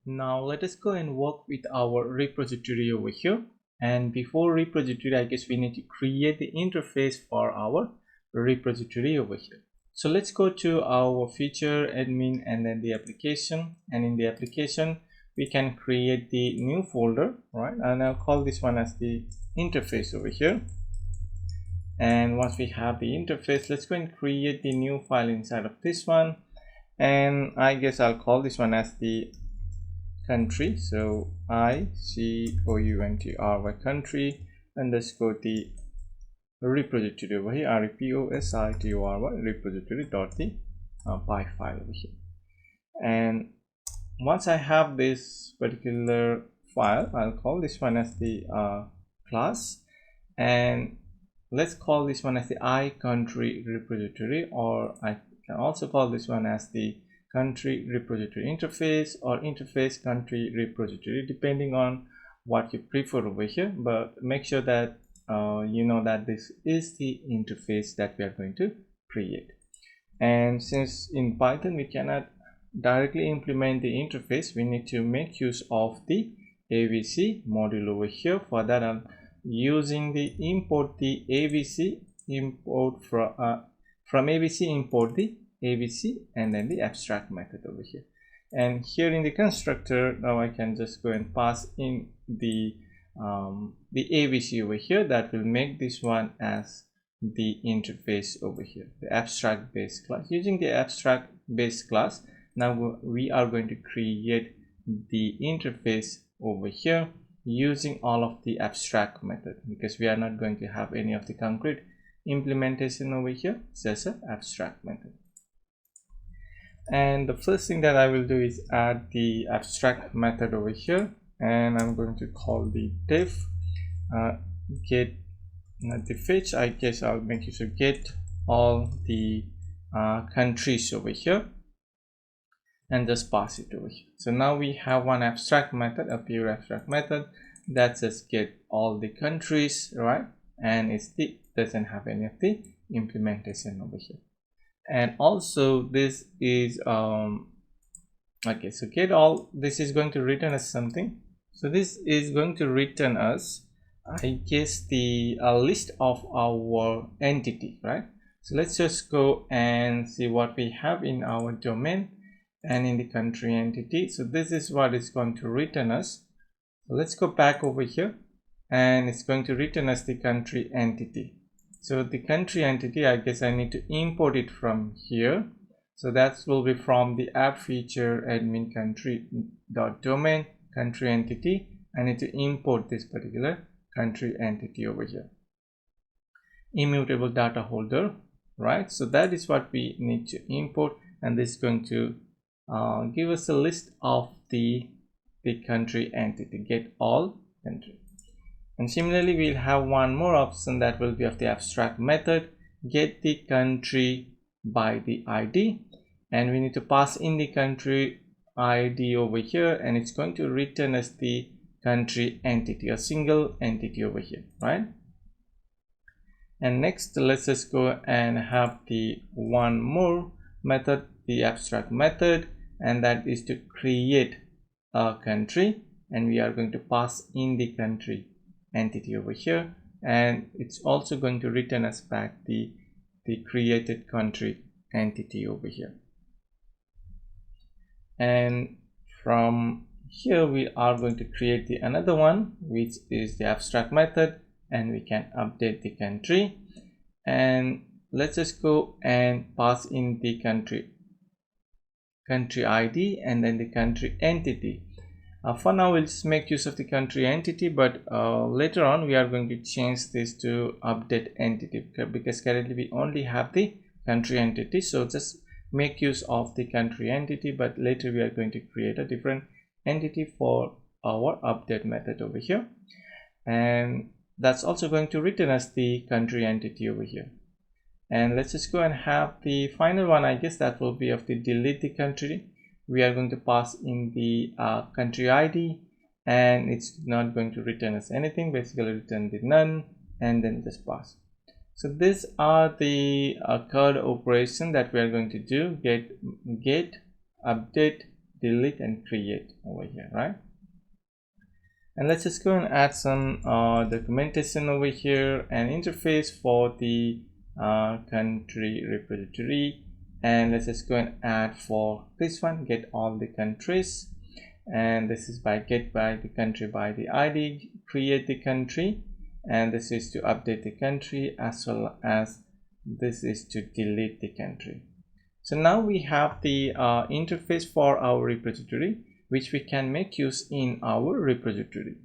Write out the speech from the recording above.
Now let us go and work with our repository over here. And before repository, I guess we need to create the interface for our repository over here. So let's go to our feature admin and then the application, and in the application we can create the new folder, right? And I'll call this one as the interface over here. And once we have the interface, let's go and create the new file inside of this one, and I guess I'll call this one as the country. So ICOUNTRY country underscore the repository over here, REPOSITORY repository dot the py file over here. And once I have this particular file, I'll call this one as the class, and let's call this one as the iCountry repository, or I can also call this one as the country repository interface or interface country repository, depending on what you prefer over here. But make sure that you know that this is the interface that we are going to create. And since in Python we cannot directly implement the interface, we need to make use of the AVC module over here. For that, I'm using the import the AVC, import from AVC, import the AVC and then the abstract method over here. And here in the constructor, now I can just go and pass in the AVC over here. That will make this one as the interface over here, the abstract base class. Using the abstract base class, now we are going to create the interface over here using all of the abstract method, because we are not going to have any of the concrete implementation over here. It's just an abstract method. And the first thing that I will do is add the abstract method over here, and I'm going to call the def get the fetch. I guess I'll make use of get all the countries over here and just pass it over here. So now we have one abstract method, a pure abstract method that just get all the countries, right? And it doesn't have any of the implementation over here. And also this is okay, so get all, this is going to return us something. So this is going to return us, I guess, the list of our entity, right? So let's just go and see what we have in our domain and in the country entity. So this is what it's going to return us. So let's go back over here, and it's going to return us the country entity. So the country entity, I guess I need to import it from here. So that will be from the app feature admin country dot domain country entity. I need to import this particular country entity over here. Immutable data holder, right? So that is what we need to import, and this is going to give us a list of the country entity, get all country. And similarly, we'll have one more option that will be of the abstract method, get the country by the ID, and we need to pass in the country ID over here, and it's going to return us the country entity, a single entity over here, right? And next, let's just go and have the one more method, the abstract method, and that is to create a country, and we are going to pass in the country entity over here, and it's also going to return us back the created country entity over here. And from here we are going to create the another one, which is the abstract method, and we can update the country. And let's just go and pass in the country ID and then the country entity. For now, we'll just make use of the country entity, but later on we are going to change this to update entity, because currently we only have the country entity. So just make use of the country entity, but later we are going to create a different entity for our update method over here, and that's also going to return us the country entity over here. And let's just go and have the final one. I guess that will be of the delete the country. We are going to pass in the country ID, and it's not going to return us anything, basically return the none, and then just pass. So these are the code operation that we are going to do: get, update, delete and create over here, right? And let's just go and add some documentation over here and interface for the country repository. And let's just go and add for this one, get all the countries, and this is by get by the country by the ID, create the country, and this is to update the country, as well as this is to delete the country. So now we have the interface for our repository, which we can make use in our repository.